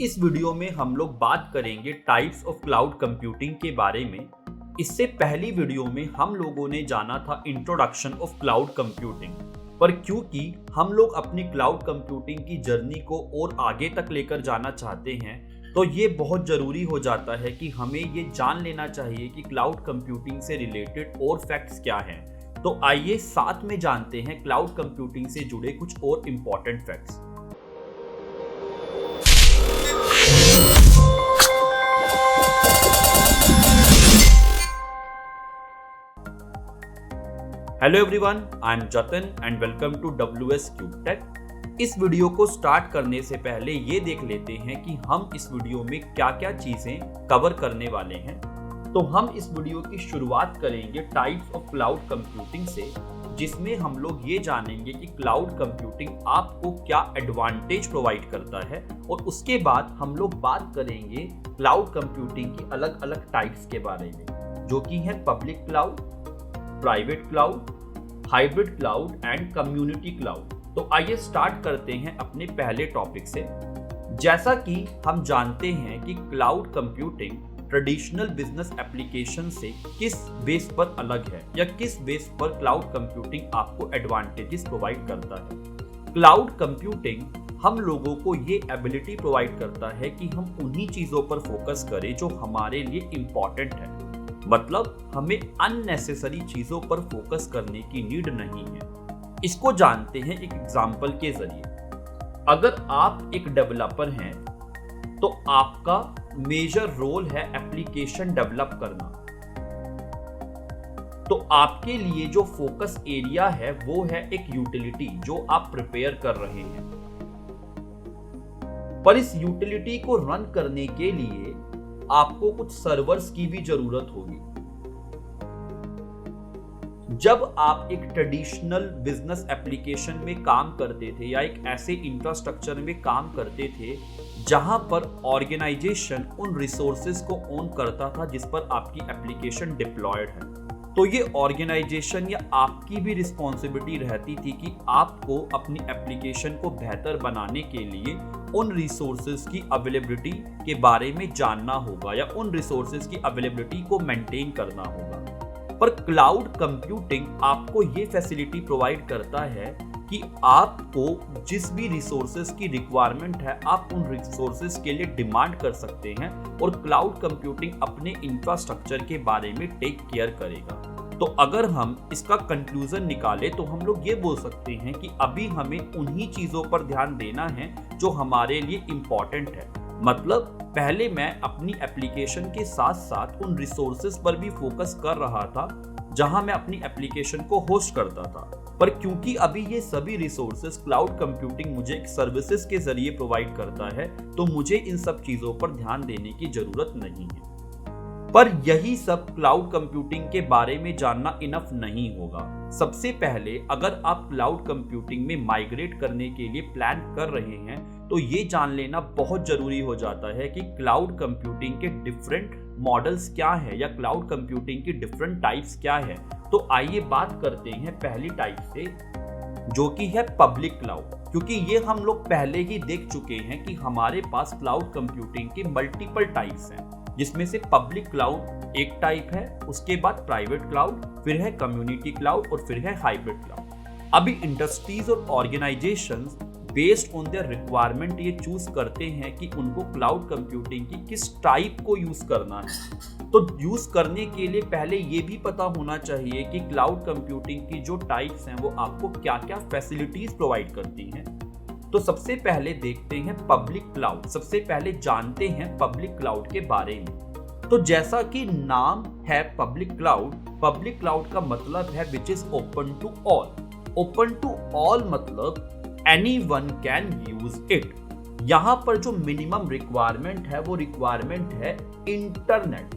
इस वीडियो में हम लोग बात करेंगे टाइप्स ऑफ क्लाउड कंप्यूटिंग के बारे में। इससे पहली वीडियो में हम लोगों ने जाना था इंट्रोडक्शन ऑफ क्लाउड कंप्यूटिंग, पर क्योंकि हम लोग अपनी क्लाउड कंप्यूटिंग की जर्नी को और आगे तक लेकर जाना चाहते हैं, तो ये बहुत ज़रूरी हो जाता है कि हमें ये जान लेना चाहिए कि क्लाउड कंप्यूटिंग से रिलेटेड और फैक्ट्स क्या हैं। तो आइए साथ में जानते हैं क्लाउड कंप्यूटिंग से जुड़े कुछ और important facts. Hello everyone, I am Jatin and welcome to WS Cube Tech। इस वीडियो को स्टार्ट करने से पहले ये देख लेते हैं कि हम इस वीडियो में क्या क्या चीजें कवर करने वाले हैं। तो हम इस वीडियो की शुरुआत करेंगे टाइप्स ऑफ क्लाउड कंप्यूटिंग से, जिसमें हम लोग ये जानेंगे कि क्लाउड कंप्यूटिंग आपको क्या एडवांटेज प्रोवाइड करता है, और उसके बाद हम लोग बात करेंगे क्लाउड कंप्यूटिंग की अलग अलग टाइप्स के बारे में, जो कि है public cloud, private cloud, hybrid cloud and community cloud. तो आइए स्टार्ट करते हैं अपने पहले टॉपिक से। जैसा कि हम जानते हैं कि cloud computing traditional business application से किस बेस पर अलग है, या किस बेस पर क्लाउड कंप्यूटिंग आपको एडवांटेजेस प्रोवाइड करता है। क्लाउड कंप्यूटिंग हम लोगों को ये एबिलिटी प्रोवाइड करता है कि हम उन्हीं चीजों पर फोकस करें जो हमारे लिए इम्पोर्टेंट है। मतलब हमें अननेसेसरी चीजों पर फोकस करने की नीड नहीं है। इसको जानते हैं एक एग्जांपल के जरिए। अगर आप एक डेवलपर हैं, तो आपका मेजर रोल है एप्लीकेशन डेवलप करना। तो आपके लिए जो फोकस एरिया है वो है एक यूटिलिटी जो आप प्रिपेयर कर रहे हैं। पर इस यूटिलिटी को रन करने के लिए आपको कुछ सर्वर्स की भी जरूरत होगी। जब आप एक ट्रेडिशनल बिजनेस एप्लीकेशन में काम करते थे, या एक ऐसे इंफ्रास्ट्रक्चर में काम करते थे जहां पर ऑर्गेनाइजेशन उन रिसोर्सेज को ओन करता था जिस पर आपकी एप्लीकेशन डिप्लॉयड है, तो ये ऑर्गेनाइजेशन या आपकी भी रिस्पॉन्सिबिलिटी रहती थी कि आपको अपनी एप्लीकेशन को बेहतर बनाने के लिए उन रिसोर्सेज की अवेलेबिलिटी के बारे में जानना होगा, या उन रिसोर्सेज की अवेलेबिलिटी को मेंटेन करना होगा। पर क्लाउड कंप्यूटिंग आपको ये फैसिलिटी प्रोवाइड करता है कि आपको जिस भी रिसोर्सेज की रिक्वायरमेंट है, आप उन रिसोर्सेज के लिए डिमांड कर सकते हैं, और क्लाउड कंप्यूटिंग अपने इंफ्रास्ट्रक्चर के बारे में टेक केयर करेगा। तो अगर हम इसका कंक्लूजन निकालें तो हम लोग ये बोल सकते हैं कि अभी हमें उन्हीं चीजों पर ध्यान देना है जो हमारे लिए इम्पोर्टेंट है। मतलब पहले मैं अपनी एप्लीकेशन के साथ साथ उन रिसोर्सेज पर भी फोकस कर रहा था जहां मैं अपनी एप्लीकेशन को होस्ट करता था। पर क्योंकि अभी ये सभी रिसोर्सेज क्लाउड कंप्यूटिंग मुझे एक सर्विसेज के जरिए प्रोवाइड करता है, तो मुझे इन सब चीजों पर ध्यान देने की जरूरत नहीं है। पर यही सब क्लाउड कंप्यूटिंग के बारे में जानना इनफ नहीं होगा। सबसे पहले अगर आप क्लाउड कंप्यूटिंग में माइग्रेट करने के लिए प्लान कर रहे हैं, तो ये जान लेना बहुत जरूरी हो जाता है कि क्लाउड कंप्यूटिंग के डिफरेंट मॉडल्स क्या है, या क्लाउड कंप्यूटिंग की डिफरेंट टाइप्स क्या है। तो आइए बात करते हैं पहली टाइप से, जो कि है पब्लिक क्लाउड। क्योंकि ये हम लोग पहले ही देख चुके हैं कि हमारे पास क्लाउड कंप्यूटिंग के मल्टीपल टाइप्स हैं, जिसमें से पब्लिक क्लाउड एक टाइप है, उसके बाद प्राइवेट क्लाउड, फिर है कम्युनिटी क्लाउड, और फिर है हाइब्रिड क्लाउड। अभी इंडस्ट्रीज और organisations based on their requirement ये चूज करते हैं कि उनको क्लाउड कंप्यूटिंग की किस टाइप को यूज करना है। तो यूज करने के लिए पहले ये भी पता होना चाहिए कि क्लाउड कंप्यूटिंग की जो टाइप्स हैं वो आपको क्या क्या फैसिलिटीज प्रोवाइड करती हैं। तो सबसे पहले देखते हैं पब्लिक क्लाउड। सबसे पहले जानते हैं पब्लिक क्लाउड के बारे में। तो जैसा कि नाम है पब्लिक क्लाउड का मतलब है which is open to all. Open to all मतलब एनीवन कैन यूज इट। यहां पर जो मिनिमम रिक्वायरमेंट है वो रिक्वायरमेंट है इंटरनेट,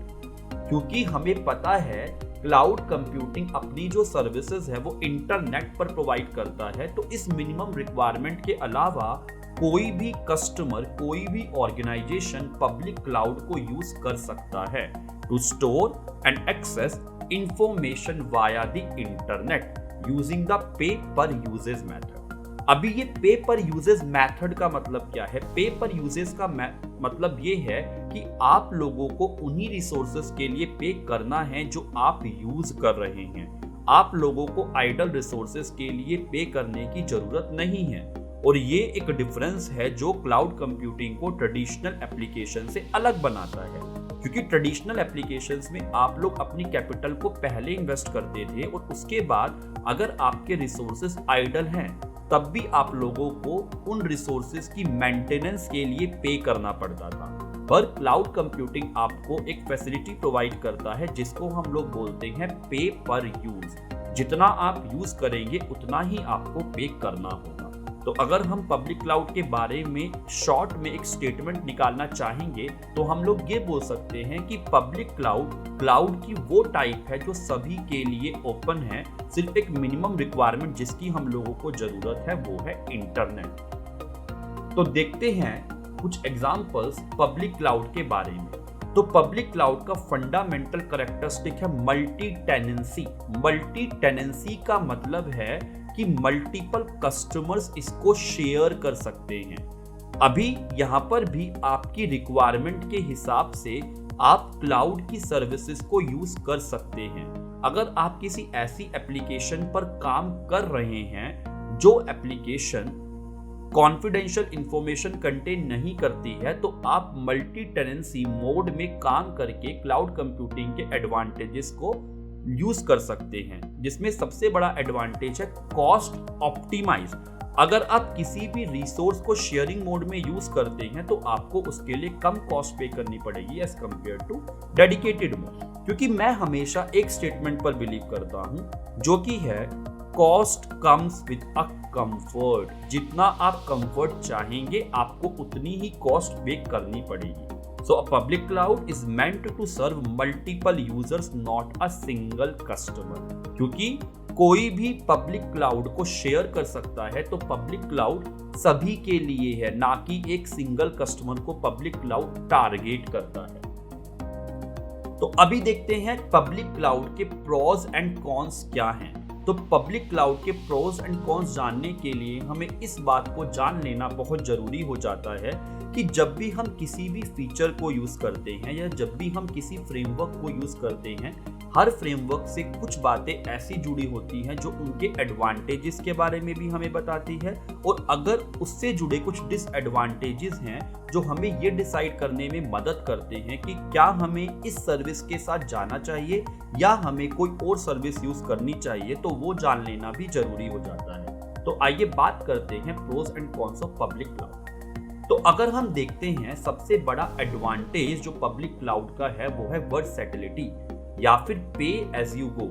क्योंकि हमें पता है क्लाउड कंप्यूटिंग अपनी जो सर्विसेज है वो इंटरनेट पर प्रोवाइड करता है। तो इस मिनिमम रिक्वायरमेंट के अलावा कोई भी कस्टमर, कोई भी ऑर्गेनाइजेशन पब्लिक क्लाउड को यूज कर सकता है to store and access information via the internet using the pay per usage method. अभी ये पे पर यूजेस मेथड का मतलब क्या है? पे पर यूजेस का मतलब ये है कि आप लोगों को उन्हीं रिसोर्सेज के लिए पे करना है जो आप यूज कर रहे हैं। आप लोगों को आइडल रिसोर्सेज के लिए पे करने की जरूरत नहीं है। और ये एक डिफरेंस है जो क्लाउड कंप्यूटिंग को ट्रेडिशनल एप्लीकेशन से अलग बनाता है, क्योंकि ट्रेडिशनल एप्लीकेशंस में आप लोग अपनी कैपिटल को पहले इन्वेस्ट करते थे और उसके बाद अगर आपके रिसोर्सेज आइडल हैं तब भी आप लोगों को उन रिसोर्सेज की मेंटेनेंस के लिए पे करना पड़ता था। पर क्लाउड कंप्यूटिंग आपको एक फैसिलिटी प्रोवाइड करता है जिसको हम लोग बोलते हैं पे पर यूज। जितना आप यूज करेंगे उतना ही आपको पे करना होगा। तो अगर हम पब्लिक क्लाउड के बारे में शॉर्ट में एक स्टेटमेंट निकालना चाहेंगे तो हम लोग ये बोल सकते हैं कि पब्लिक क्लाउड की वो टाइप है जो सभी के लिए ओपन है। सिर्फ एक मिनिमम रिक्वायरमेंट जिसकी हम लोगों को जरूरत है वो है इंटरनेट। तो देखते हैं कुछ एग्जांपल्स पब्लिक क्लाउड के बारे में। तो पब्लिक क्लाउड का फंडामेंटल कैरेक्टरिस्टिक है मल्टी टेनेंसी। मल्टी टेनेंसी का मतलब है कि मल्टीपल कस्टमर्स इसको शेयर कर सकते हैं। अभी यहाँ पर भी आपकी रिक्वायरमेंट के हिसाब से आप क्लाउड की सर्विसेज को यूज कर सकते हैं। अगर आप किसी ऐसी एप्लीकेशन पर काम कर रहे हैं जो एप्लीकेशन कॉन्फिडेंशियल इंफॉर्मेशन कंटेन नहीं करती है तो आप मल्टी टेनेंसी मोड में काम करके क्लाउड कंप्यूटिंग के एडवांटेजेस को यूज कर सकते हैं, जिसमें सबसे बड़ा एडवांटेज है कॉस्ट ऑप्टिमाइज। अगर आप किसी भी रिसोर्स को शेयरिंग मोड में यूज करते हैं तो आपको उसके लिए कम कॉस्ट पे करनी पड़ेगी as compare to dedicated mode. क्योंकि मैं हमेशा एक स्टेटमेंट पर बिलीव करता हूं जो कि है cost comes with a comfort. जितना आप कंफर्ट चाहेंगे आपको उतनी ही कॉस्ट पे करनी पड़ेगी। So a public cloud is meant to serve multiple users, not a single customer. क्योंकि कोई भी पब्लिक क्लाउड को शेयर कर सकता है तो पब्लिक क्लाउड सभी के लिए है, ना कि एक सिंगल कस्टमर को पब्लिक क्लाउड टारगेट करता है। तो अभी देखते हैं पब्लिक क्लाउड के प्रोज एंड कॉन्स क्या हैं। तो पब्लिक क्लाउड के प्रोज एंड कॉन्स जानने के लिए हमें इस बात को जान लेना बहुत जरूरी हो जाता है कि जब भी हम किसी भी फीचर को यूज करते हैं या जब भी हम किसी फ्रेमवर्क को यूज करते हैं, हर फ्रेमवर्क से कुछ बातें ऐसी जुड़ी होती हैं जो उनके एडवांटेजेस के बारे में भी हमें बताती है और अगर उससे जुड़े कुछ डिसएडवांटेजेस हैं जो हमें ये डिसाइड करने में मदद करते हैं कि क्या हमें इस सर्विस के साथ जाना चाहिए या हमें कोई और सर्विस यूज करनी चाहिए, तो वो जान लेना भी जरूरी हो जाता है। तो आइए बात करते हैं pros and cons of public cloud. तो अगर हम देखते हैं सबसे बड़ा एडवांटेज जो पब्लिक क्लाउड का है वो है वर्सेटिलिटी या फिर पे एज यू गो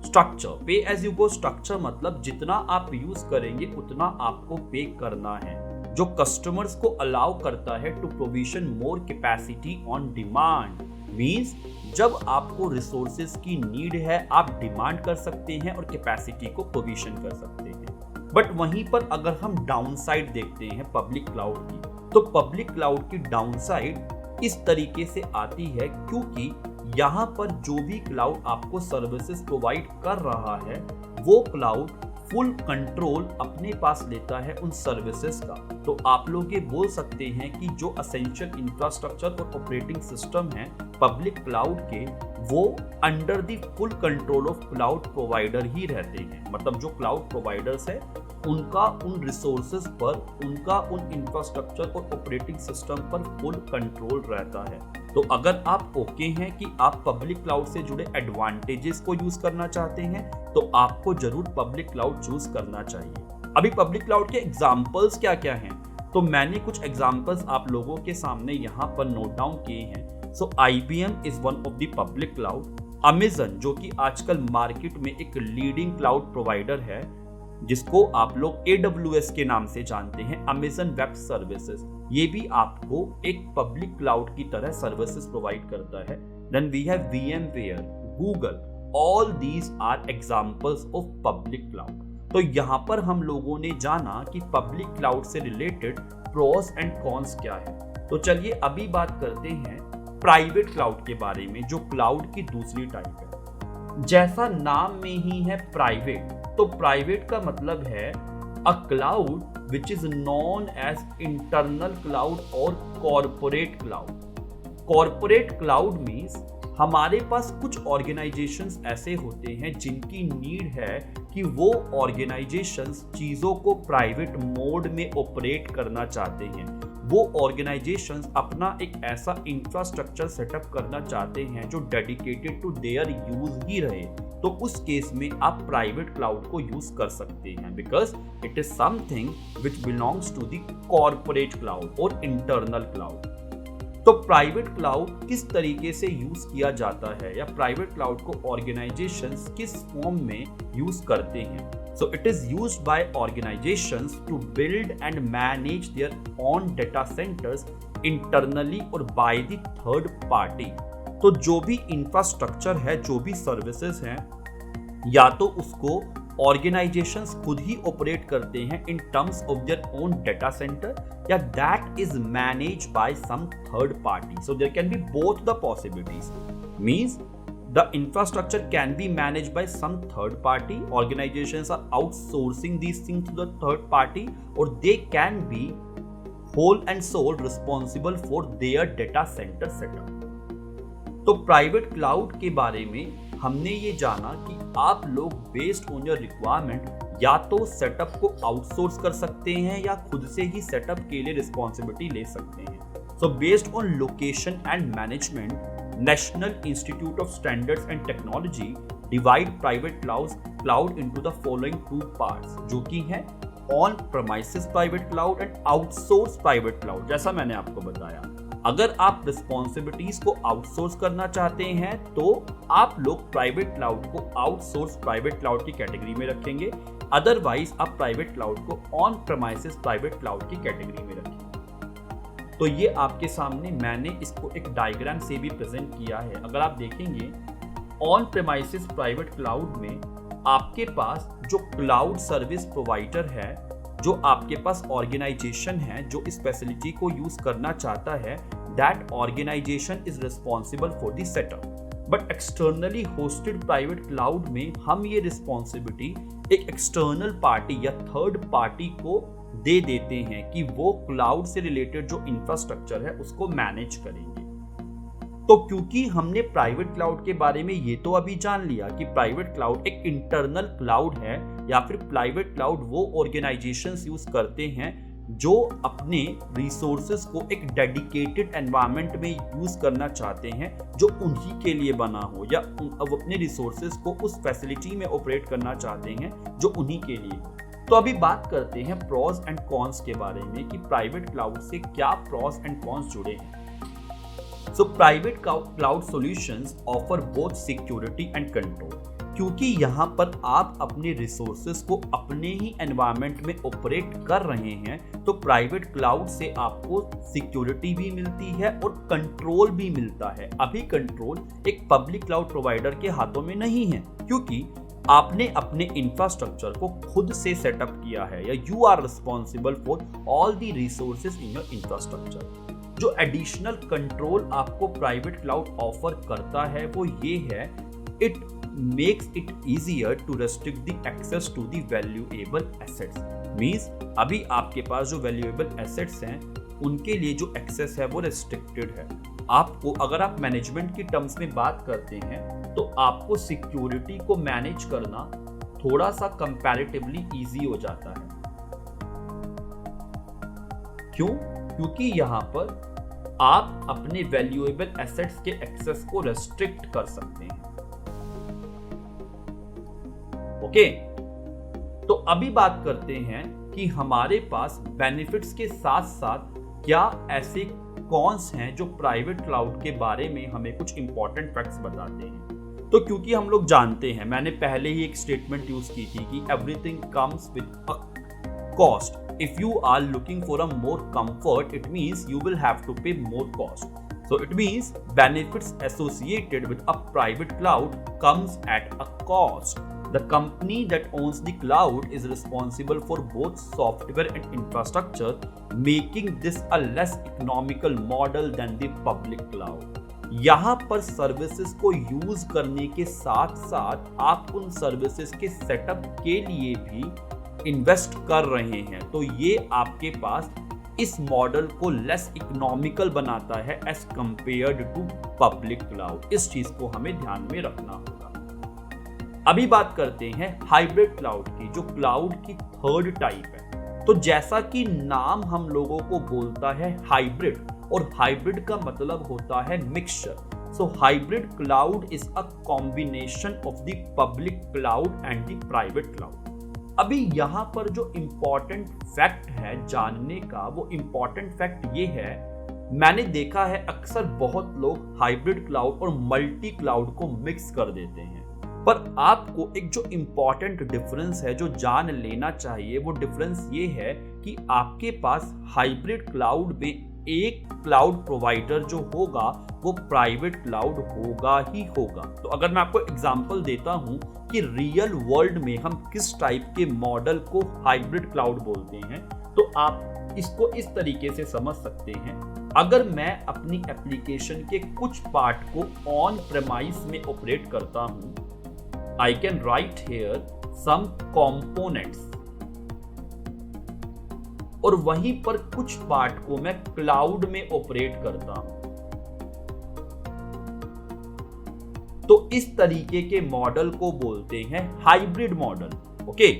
स्ट्रक्चर। पे एज यू गो स्ट्रक्चर मतलब जितना आप यूज करेंगे उतना आपको पे करना है, जो कस्टमर्स को अलाउ करता है to provision more capacity on demand. Means जब आपको रिसोर्सेज की नीड है आप डिमांड कर सकते हैं और कैपेसिटी को प्रोविजन कर सकते हैं। बट वहीं पर अगर हम डाउन साइड देखते हैं पब्लिक क्लाउड की, तो पब्लिक क्लाउड की डाउनसाइड इस तरीके से आती है क्योंकि यहाँ पर जो भी क्लाउड आपको सर्विसेज प्रोवाइड कर रहा है वो क्लाउड फुल कंट्रोल अपने पास लेता है उन सर्विसेज का। तो आप लोग ये बोल सकते हैं कि जो एसेंशियल इंफ्रास्ट्रक्चर और ऑपरेटिंग सिस्टम है पब्लिक क्लाउड के वो under the full control of cloud provider ही रहते हैं। मतलब जो क्लाउड प्रोवाइडर्स है उनका उन रिसोर्सेज पर, उनका उन इंफ्रास्ट्रक्चर और ऑपरेटिंग सिस्टम पर फुल कंट्रोल रहता है। तो अगर आप ओके हैं कि आप पब्लिक क्लाउड से जुड़े एडवांटेजेस को यूज करना चाहते हैं तो आपको जरूर पब्लिक क्लाउड चूज करना चाहिए। अभी पब्लिक क्लाउड के एग्जांपल्स क्या क्या हैं, तो मैंने कुछ एग्जांपल्स आप लोगों के सामने यहाँ पर नोट डाउन किए हैं। सो IBM is one of the public cloud. Amazon जो कि आजकल मार्केट में एक लीडिंग क्लाउड प्रोवाइडर है जिसको आप लोग AWS के नाम से जानते हैं, अमेजन वेब सर्विसेज, ये भी आपको एक पब्लिक क्लाउड की तरह सर्विसेज प्रोवाइड करता है। Then we have VMware, Google, all these are examples of public cloud. तो यहाँ पर हम लोगों ने जाना कि पब्लिक क्लाउड से रिलेटेड प्रोस एंड कॉन्स क्या है। तो चलिए अभी बात करते हैं प्राइवेट क्लाउड के बारे में, जो क्लाउड की दूसरी टाइप है। जैसा नाम में ही है प्राइवेट, तो प्राइवेट का मतलब है a cloud which is known as internal cloud or corporate cloud. Corporate cloud means हमारे पास कुछ ऑर्गेनाइजेशंस ऐसे होते हैं जिनकी नीड है कि वो ऑर्गेनाइजेशंस चीज़ों को प्राइवेट मोड में ऑपरेट करना चाहते हैं। वो ऑर्गेनाइजेशंस अपना एक ऐसा इंफ्रास्ट्रक्चर सेटअप करना चाहते हैं जो डेडिकेटेड टू देयर यूज ही रहे। तो उस केस में आप प्राइवेट क्लाउड को यूज कर सकते हैं because it is something which belongs to the corporate cloud और इंटरनल क्लाउड। तो प्राइवेट क्लाउड किस तरीके से यूज किया जाता है या प्राइवेट क्लाउड को ऑर्गेनाइजेशंस किस फॉर्म में यूज करते हैं। So it is used by organisations to build and manage their own data centres internally और बाय द थर्ड पार्टी। तो जो भी इंफ्रास्ट्रक्चर है, जो भी सर्विसेज हैं, या तो उसको ऑर्गेनाइजेशंस खुद ही ऑपरेट करते हैं in terms of their own data centre या that is managed by some third party. So there can be both the possibilities. Means the infrastructure can be managed by some third party, organisations are outsourcing these things to the third party, और they can be whole and sole responsible for their data centre setup. तो private cloud के बारे में हमने ये जाना कि आप लोग बेस्ड ऑन योर रिक्वायरमेंट या तो सेटअप को आउटसोर्स कर सकते हैं या खुद से ही सेटअप के लिए रिस्पॉन्सिबिलिटी ले सकते हैं। So based on location and management, national institute of standards and technology divide private cloud into the following two parts, जो कि है on premises private cloud and outsource private cloud. जैसा मैंने आपको बताया, अगर आप रिस्पॉन्सिबिलिटीज को आउटसोर्स करना चाहते हैं तो आप लोग प्राइवेट क्लाउड को आउटसोर्स प्राइवेट क्लाउड की कैटेगरी में रखेंगे, अदरवाइज आप प्राइवेट क्लाउड को ऑन प्रेमाइसेस प्राइवेट क्लाउड की कैटेगरी में रखेंगे। तो ये आपके सामने मैंने इसको एक डायग्राम से भी प्रेजेंट किया है। अगर आप देखेंगे ऑन प्रेमाइसेस प्राइवेट क्लाउड में आपके पास जो क्लाउड सर्विस प्रोवाइडर है, जो आपके पास ऑर्गेनाइजेशन है जो इस फैसिलिटी को यूज करना चाहता है, that organisation is responsible for the setup. But externally hosted private cloud में हम ये रिस्पॉन्सिबिलिटी एक एक्सटर्नल पार्टी या थर्ड पार्टी को दे देते हैं कि वो क्लाउड से रिलेटेड जो इंफ्रास्ट्रक्चर है उसको मैनेज करेंगे। तो क्योंकि हमने प्राइवेट क्लाउड के बारे में ये तो अभी जान लिया कि प्राइवेट क्लाउड एक इंटरनल क्लाउड है या फिर प्राइवेट क्लाउड वो ऑर्गेनाइजेशंस यूज करते हैं जो अपने रिसोर्सेज को एक डेडिकेटेड एनवायरनमेंट में यूज करना चाहते हैं जो उन्हीं के लिए बना हो, या अब अपने रिसोर्सेज को उस फैसिलिटी में ऑपरेट करना चाहते हैं जो उन्हीं के लिए। तो अभी बात करते हैं प्रोस एंड कॉन्स के बारे में कि प्राइवेट क्लाउड से क्या प्रोस एंड कॉन्स जुड़े हैं। So private cloud solutions offer both security and control, क्योंकि यहाँ पर आप अपने रिसोर्सेज को अपने ही एनवायरनमेंट में ऑपरेट कर रहे हैं, तो प्राइवेट क्लाउड से आपको सिक्योरिटी भी मिलती है और कंट्रोल भी मिलता है। अभी कंट्रोल एक पब्लिक क्लाउड प्रोवाइडर के हाथों में नहीं है, क्योंकि आपने अपने इंफ्रास्ट्रक्चर को खुद से सेटअप किया है या you are responsible for all the resources in your infrastructure. जो एडिशनल कंट्रोल आपको प्राइवेट क्लाउड ऑफर करता है वो ये है, it makes it easier to restrict the access to the valuable assets. Means अभी आपके पास जो वैल्यूएबल एसेट्स हैं उनके लिए जो एक्सेस है वो रेस्ट्रिक्टेड है। आपको, अगर आप मैनेजमेंट की टर्म्स में बात करते हैं तो आपको सिक्योरिटी को मैनेज करना थोड़ा सा कंपैरेटिवली इजी हो जाता है। क्यों? क्योंकि यहाँ पर आप अपने वैल्यूएबल एसेट्स के एक्सेस को रेस्ट्रिक्ट कर सकते हैं। ओके, तो अभी बात करते हैं कि हमारे पास बेनिफिट्स के साथ साथ क्या ऐसे कॉन्स हैं जो प्राइवेट क्लाउड के बारे में हमें कुछ इंपॉर्टेंट फैक्ट्स बताते हैं। तो क्योंकि हम लोग जानते हैं, मैंने पहले ही एक स्टेटमेंट यूज की थी कि everything comes with a cost. If you are looking for a more comfort, it means you will have to pay more cost. So it means benefits associated with a private cloud comes at a cost. The company that owns the cloud is responsible for both software and infrastructure, making this a less economical model than the public cloud. यहाँ पर services को use करने के साथ साथ आप उन services के सेटअप के लिए भी इन्वेस्ट कर रहे हैं, तो ये आपके पास इस मॉडल को लेस इकोनॉमिकल बनाता है as compared to public cloud. इस चीज को हमें ध्यान में रखना होगा। अभी बात करते हैं हाइब्रिड क्लाउड की, जो क्लाउड की थर्ड टाइप है। तो जैसा कि नाम हम लोगों को बोलता है हाइब्रिड, और हाइब्रिड का मतलब होता है mixture. So hybrid cloud is a combination of the public cloud and the private cloud. अभी यहाँ पर जो इम्पोर्टेंट फैक्ट है जानने का, वो इम्पोर्टेंट फैक्ट ये है, मैंने देखा है अक्सर बहुत लोग हाइब्रिड क्लाउड और मल्टी क्लाउड को मिक्स कर देते हैं। पर आपको एक जो इम्पोर्टेंट डिफरेंस है जो जान लेना चाहिए, वो डिफरेंस ये है कि आपके पास हाइब्रिड क्लाउड में एक क्लाउड प्रोवाइडर जो होगा वो प्राइवेट क्लाउड होगा ही होगा। तो अगर मैं आपको एग्जांपल देता हूं कि रियल वर्ल्ड में हम किस टाइप के मॉडल को हाइब्रिड क्लाउड बोलते हैं, तो आप इसको इस तरीके से समझ सकते हैं। अगर मैं अपनी एप्लीकेशन के कुछ पार्ट को ऑन प्रेमाइस में ऑपरेट करता हूं, I can write here some components, और वहीं पर कुछ पार्ट को मैं क्लाउड में ऑपरेट करता हूं। तो इस तरीके के मॉडल को बोलते हैं हाइब्रिड मॉडल। ओके,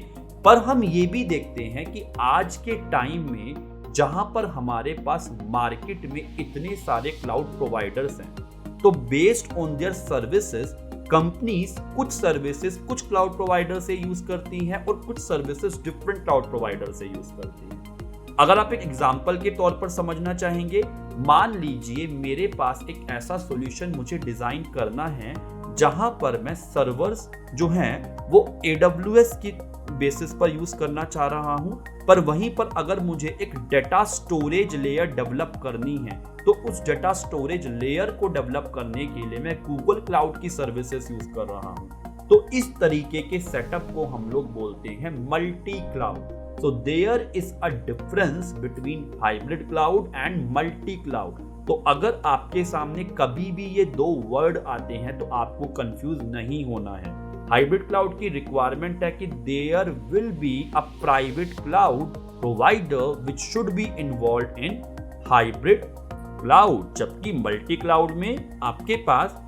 पर हम ये भी देखते हैं कि आज के टाइम में जहां पर हमारे पास मार्केट में इतने सारे क्लाउड प्रोवाइडर्स हैं, तो based on their services companies कुछ सर्विसेज कुछ क्लाउड प्रोवाइडर से यूज करती हैं और कुछ सर्विसेज डिफरेंट क्लाउड प्रोवाइडर से यूज करती हैं। अगर आप एक एग्जांपल के तौर पर समझना चाहेंगे, मान लीजिए मेरे पास एक ऐसा सॉल्यूशन मुझे डिजाइन करना है जहां पर मैं सर्वर्स जो हैं वो AWS की बेसिस पर यूज करना चाह रहा हूं, पर वहीं पर अगर मुझे एक डेटा स्टोरेज लेयर डेवलप करनी है, तो उस डेटा स्टोरेज लेयर को डेवलप करने के लिए मैं गूगल क्लाउड की सर्विसेज यूज कर रहा हूं। तो इस तरीके के सेटअप को हम लोग बोलते हैं multi cloud. So there is a difference between hybrid cloud and multi cloud. तो अगर आपके सामने कभी भी ये दो वर्ड आते हैं तो आपको कंफ्यूज नहीं होना है। हाइब्रिड क्लाउड की रिक्वायरमेंट है कि there will be a private cloud provider which should be involve in hybrid cloud, जबकि मल्टी क्लाउड में आपके पास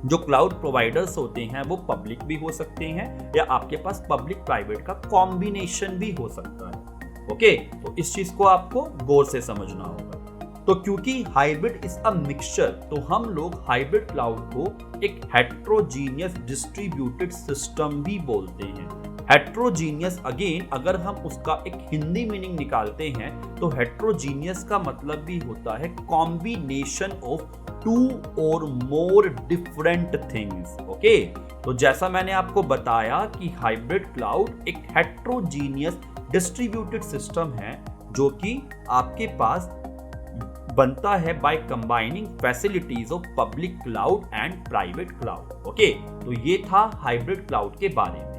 जो क्लाउड प्रोवाइडर्स होते हैं वो पब्लिक भी हो सकते हैं या आपके पास पब्लिक प्राइवेट का कॉम्बिनेशन भी हो सकता है। ओके, तो इस चीज को आपको गौर से समझना होगा। तो क्योंकि हाइब्रिड इज अ मिक्सचर, तो हम लोग हाइब्रिड क्लाउड को एक हेट्रोजीनियस डिस्ट्रीब्यूटेड सिस्टम भी बोलते हैं। हेट्रोजीनियस अगेन अगर हम उसका एक हिंदी मीनिंग निकालते हैं तो हेट्रोजीनियस का मतलब भी होता है कॉम्बिनेशन ऑफ टू और मोर डिफरेंट थिंग्स। ओके, तो जैसा मैंने आपको बताया कि हाइब्रिड क्लाउड एक हेट्रोजीनियस डिस्ट्रीब्यूटेड सिस्टम है जो कि आपके पास बनता है by combining facilities of public cloud and private cloud. Okay, तो ये था हाइब्रिड क्लाउड के बारे में।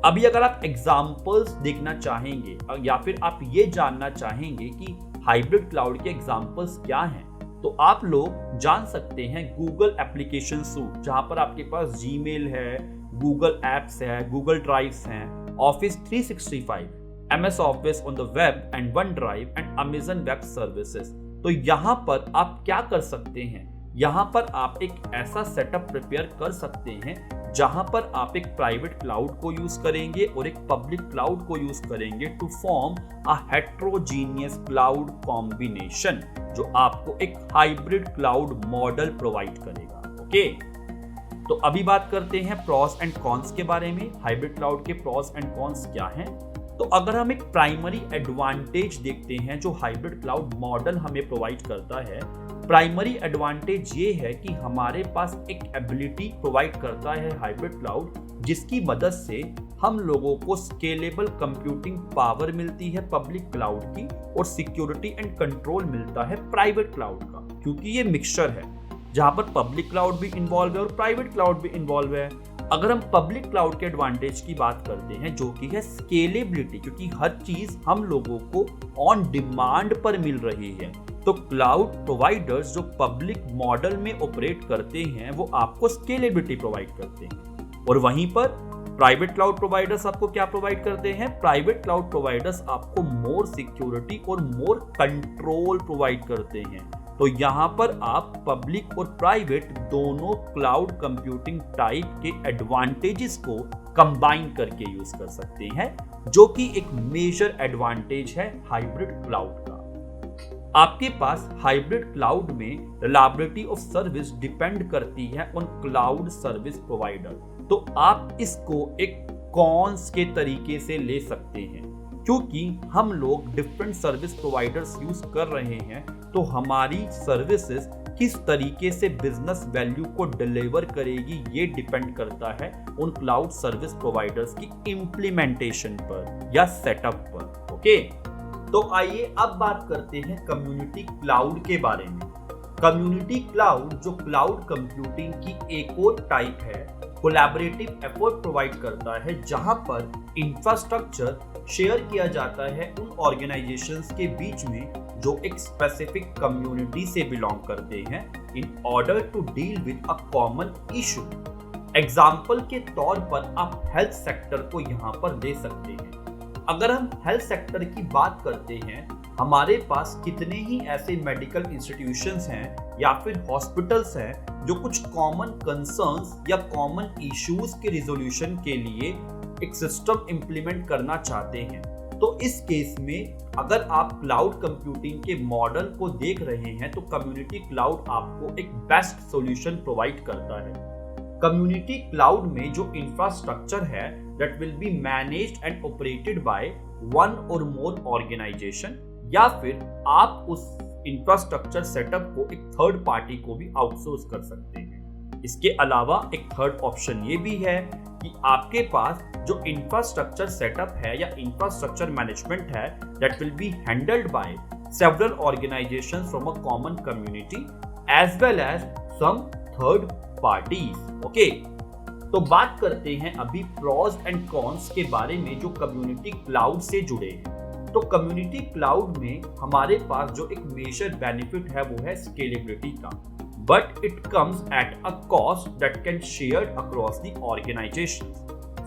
अभी अगर आप एग्जांपल्स देखना चाहेंगे या फिर आप ये जानना चाहेंगे कि हाइब्रिड क्लाउड के एग्जांपल्स क्या हैं, तो आप लोग जान सकते हैं गूगल एप्लीकेशन सूट, जहां पर आपके पास जीमेल है, गूगल एप्स है, गूगल ड्राइव्स हैं, office 365, MS office on the web and one drive and Amazon web services. तो यहाँ पर आप क्या कर सकते हैं, यहाँ पर आप एक ऐसा सेटअप प्रिपेयर कर सकते हैं जहां पर आप एक प्राइवेट क्लाउड को यूज करेंगे और एक पब्लिक क्लाउड को यूज करेंगे to form a heterogeneous cloud combination, जो आपको एक हाइब्रिड क्लाउड मॉडल प्रोवाइड करेगा। ओके, तो अभी बात करते हैं प्रॉस एंड कॉन्स के बारे में। हाइब्रिड क्लाउड के प्रॉस एंड कॉन्स क्या हैं? तो अगर हम एक प्राइमरी एडवांटेज देखते हैं जो हाइब्रिड क्लाउड मॉडल हमें प्रोवाइड करता है, प्राइमरी एडवांटेज ये है कि हमारे पास एक एबिलिटी प्रोवाइड करता है हाइब्रिड क्लाउड, जिसकी मदद से हम लोगों को स्केलेबल कंप्यूटिंग पावर मिलती है पब्लिक क्लाउड की और सिक्योरिटी एंड कंट्रोल मिलता है प्राइवेट क्लाउड का, क्योंकि ये मिक्सचर है जहां पर पब्लिक क्लाउड भी इन्वॉल्व है और प्राइवेट क्लाउड भी इन्वॉल्व है। अगर हम पब्लिक क्लाउड के एडवांटेज की बात करते हैं जो कि है स्केलेबिलिटी, क्योंकि हर चीज हम लोगों को ऑन डिमांड पर मिल रही है, तो क्लाउड प्रोवाइडर्स जो पब्लिक मॉडल में ऑपरेट करते हैं वो आपको स्केलेबिलिटी प्रोवाइड करते हैं। और वहीं पर प्राइवेट क्लाउड प्रोवाइडर्स आपको क्या प्रोवाइड करते हैं? प्राइवेट क्लाउड प्रोवाइडर्स आपको मोर सिक्योरिटी और मोर कंट्रोल प्रोवाइड करते हैं। तो यहाँ पर आप पब्लिक और प्राइवेट दोनों क्लाउड कंप्यूटिंग टाइप के एडवांटेजेस को कंबाइन करके यूज कर सकते हैं, जो कि एक मेजर एडवांटेज है हाइब्रिड क्लाउड का। आपके पास हाइब्रिड क्लाउड में रिलायबिलिटी ऑफ सर्विस डिपेंड करती है ऑन क्लाउड सर्विस प्रोवाइडर। तो आप इसको एक कॉन्स के तरीके से ले सकते हैं, क्योंकि हम लोग डिफरेंट सर्विस प्रोवाइडर्स यूज कर रहे हैं, तो हमारी सर्विसेज किस तरीके से बिजनेस वैल्यू को डिलीवर करेगी ये डिपेंड करता है उन क्लाउड सर्विस प्रोवाइडर्स की इम्प्लीमेंटेशन पर या सेटअप पर। ओके, तो आइए अब बात करते हैं कम्युनिटी क्लाउड के बारे में। कम्युनिटी क्लाउड जो क्लाउड कंप्यूटिंग की एक और टाइप है, कोलैबोरेटिव एफर्ट प्रोवाइड करता है, जहां पर इंफ्रास्ट्रक्चर शेयर किया जाता है उन ऑर्गेनाइजेशंस के बीच में जो एक स्पेसिफिक कम्युनिटी से बिलोंग करते हैं in order to deal with a common issue. Example के तौर पर आप हेल्थ सेक्टर को यहाँ पर ले सकते हैं। अगर हम हेल्थ सेक्टर की बात करते हैं, हमारे पास कितने ही ऐसे मेडिकल इंस्टीट्यूशंस हैं या फिर हॉस्पिटल्स हैं जो कुछ कॉमन कंसर्न्स या कॉमन इश्यूज के रिजोल्यूशन के लिए एक सिस्टम इंप्लीमेंट करना चाहते हैं। तो इस केस में अगर आप क्लाउड कंप्यूटिंग के मॉडल को देख रहे हैं, तो कम्युनिटी क्लाउड आपको एक बेस्ट सॉल्यूशन प्रोवाइड करता है। कम्युनिटी क्लाउड में जो इंफ्रास्ट्रक्चर है that will be managed and operated by one or more organization, या फिर आप उस इंफ्रास्ट्रक्चर सेटअप को एक थर्ड पार्टी को भी आउटसोर्स कर सकते हैं। इसके अलावा एक थर्ड ऑप्शन ये भी है कि आपके पास जो इंफ्रास्ट्रक्चर सेटअप है या इंफ्रास्ट्रक्चर मैनेजमेंट है that will be handled by several organizations from a common community as well as some third parties। Okay, तो बात करते हैं अभी प्रॉज एंड कॉन्स के बारे में जो कम्युनिटी क्लाउड से जुड़े हैं। तो कम्युनिटी क्लाउड में हमारे पास जो एक मेजर बेनिफिट है वो है स्केलेबिलिटी का, but it comes at a cost that can shared across the organisation.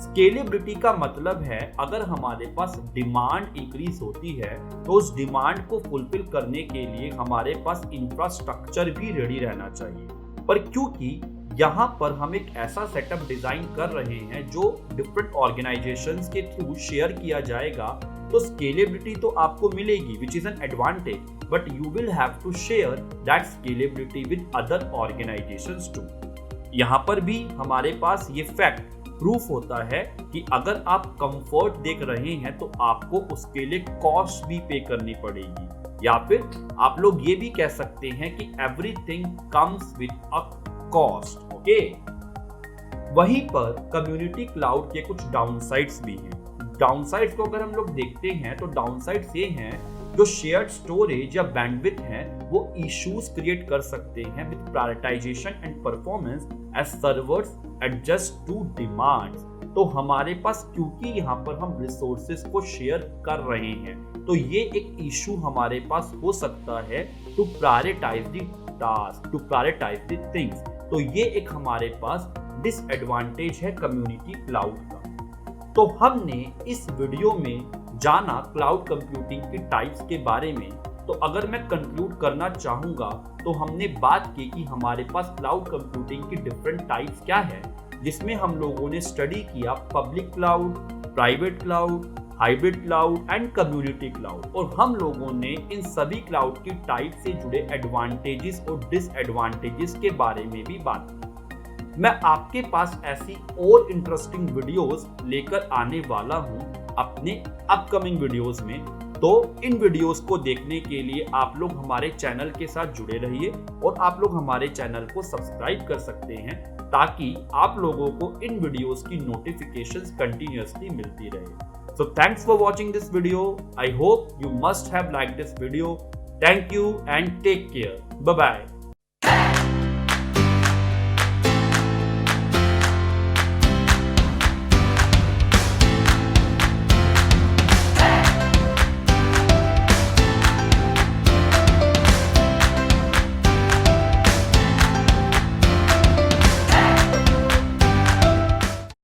Scalability का मतलब है अगर हमारे पास डिमांड इंक्रीज होती है तो उस डिमांड को फुलफिल करने के लिए हमारे पास इंफ्रास्ट्रक्चर भी रेडी रहना चाहिए। पर क्योंकि यहाँ पर हम एक ऐसा सेटअप डिजाइन कर रहे हैं जो डिफरेंट ऑर्गेनाइजेशंस के थ्रू शेयर किया जाएगा, तो स्केलेबिलिटी तो आपको मिलेगी which is an advantage, but you will have to share that scalability with other organisations too. यहाँ पर भी हमारे पास ये फैक्ट प्रूफ होता है कि अगर आप कंफर्ट देख रहे हैं तो आपको उसके लिए कॉस्ट भी पे करनी पड़ेगी, या फिर आप लोग ये भी कह सकते हैं कि everything comes with a cost. Okay, वहीं पर कम्युनिटी क्लाउड के कुछ डाउनसाइड्स भी हैं। डाउनसाइड्स को अगर हम लोग देखते हैं तो डाउनसाइड्स ये हैं, जो शेयर्ड स्टोरेज या बैंडविड्थ हैं वो इश्यूज क्रिएट कर सकते हैं with prioritisation and performance as servers adjust to demands. तो हमारे पास क्योंकि यहाँ पर हम रिसोर्सेज को शेयर कर रहे हैं, तो ये एक इशू हमारे पास हो सकता है to prioritise the task, to prioritise the things. तो ये एक हमारे पास डिसएडवांटेज है कम्युनिटी क्लाउड का। तो हमने इस वीडियो में जाना क्लाउड कंप्यूटिंग की टाइप्स के बारे में। तो अगर मैं कंक्लूड करना चाहूंगा तो हमने बात की कि हमारे पास क्लाउड कंप्यूटिंग की डिफरेंट टाइप्स क्या है, जिसमें हम लोगों ने स्टडी किया public cloud, private cloud, hybrid cloud and community cloud, और हम लोगों ने इन सभी क्लाउड की टाइप से जुड़े एडवांटेजेस और डिसएडवांटेजेस के बारे में भी बात की। मैं आपके पास ऐसी और इंटरेस्टिंग वीडियोस लेकर आने वाला हूं अपने अपकमिंग वीडियोस में। तो इन वीडियोस को देखने के लिए आप लोग हमारे चैनल के साथ जुड़े रहिए और आप लोग हमारे चैनल को सब्सक्राइब कर सकते हैं ताकि आप लोगों को इन वीडियोस की नोटिफिकेशंस कंटिन्यूअसली मिलती रहे। So thanks for watching this video. I hope you must have liked this video. Thank you and take care. Bye bye.